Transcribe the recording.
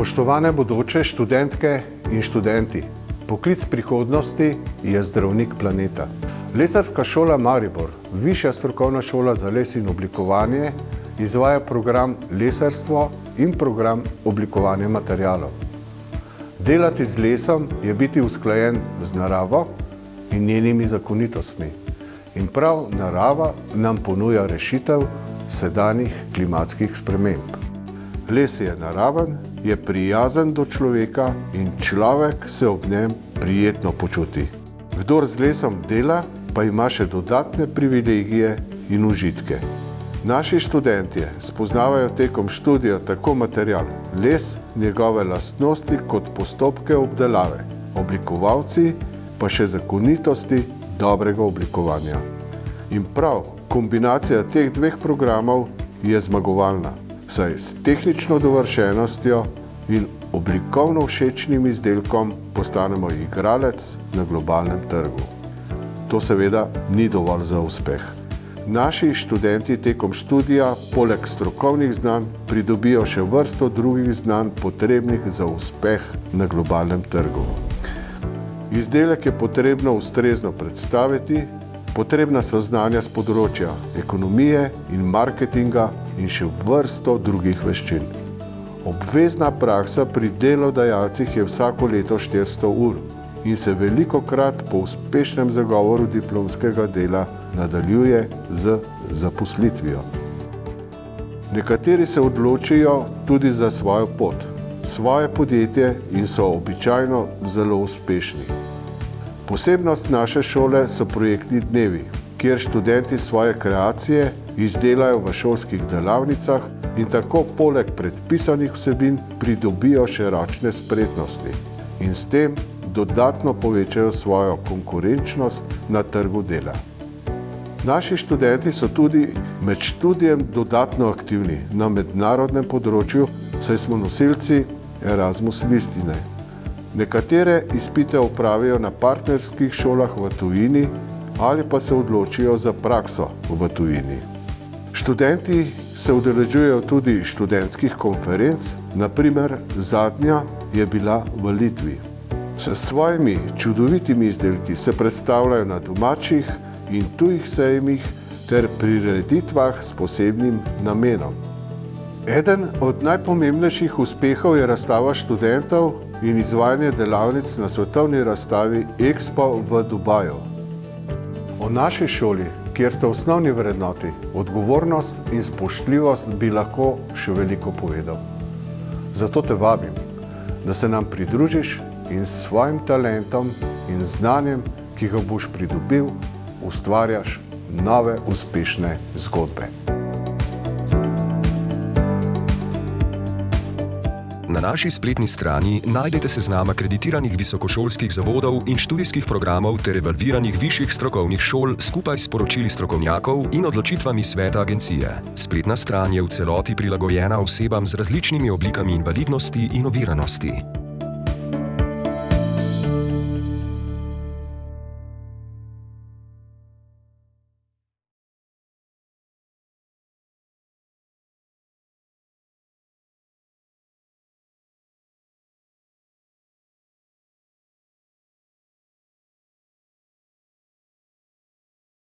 Spoštovane bodoče študentke in študenti, poklic prihodnosti je zdravnik planeta. Lesarska šola Maribor, višja strokovna šola za les in oblikovanje, izvaja program lesarstvo in program oblikovanja materialov. Delati z lesom je biti usklajen z naravo in njenimi zakonitostmi. In prav narava nam ponuja rešitev sedanjih klimatskih sprememb. Les je naraven, je prijazen do človeka in človek se ob njem prijetno počuti. Kdor z lesom dela, pa ima še dodatne privilegije in užitke. Naši študentje spoznavajo tekom študija tako material, les, njegove lastnosti kot postopke obdelave, oblikovalci pa še zakonitosti dobrega oblikovanja. In prav kombinacija teh dveh programov je zmagovalna, saj s tehnično dovršenostjo in oblikovno všečnim izdelkom postanemo igralec na globalnem trgu. To seveda ni dovolj za uspeh. Naši študenti tekom študija poleg strokovnih znanj pridobijo še vrsto drugih znanj potrebnih za uspeh na globalnem trgu. Izdelek je potrebno ustrezno predstaviti, potrebna so znanja z področja ekonomije in marketinga in še vrsto drugih veščin. Obvezna praksa pri delodajalcih je vsako leto 400 ur in se velikokrat po uspešnem zagovoru diplomskega dela nadaljuje z zaposlitvijo. Nekateri se odločijo tudi za svojo pot, svoje podjetje in so običajno zelo uspešni. Posebnost naše šole so projektni dnevi, kjer študenti svoje kreacije izdelajo v šolskih delavnicah in tako poleg predpisanih vsebin pridobijo še ročne spretnosti in s tem dodatno povečajo svojo konkurenčnost na trgu dela. Naši študenti so tudi med študijem dodatno aktivni na mednarodnem področju, saj smo nosilci Erasmus listine. Nekatere izpite opravijo na partnerskih šolah v tujini ali pa se odločijo za prakso v tujini. Študenti se udeležujejo tudi študentskih konferenc, na primer zadnja je bila v Litvi. S svojimi čudovitimi izdelki se predstavljajo na domačih in tujih sejmih ter prireditvah s posebnim namenom. Eden od najpomembnejših uspehov je razstava študentov in izvajanje delavnic na svetovni razstavi Expo v Dubaju. O naši šoli, kjer sta osnovni vrednoti, odgovornost in spoštljivost, bi lahko še veliko povedal. Zato te vabim, da se nam pridružiš in s svojim talentom in znanjem, ki ga boš pridobil, ustvarjaš nove uspešne zgodbe. Na naši spletni strani najdete seznam akreditiranih visokošolskih zavodov in študijskih programov ter evalviranih višjih strokovnih šol skupaj s poročili strokovnjakov in odločitvami sveta agencije. Spletna stran je v celoti prilagojena osebam z različnimi oblikami invalidnosti in oviranosti.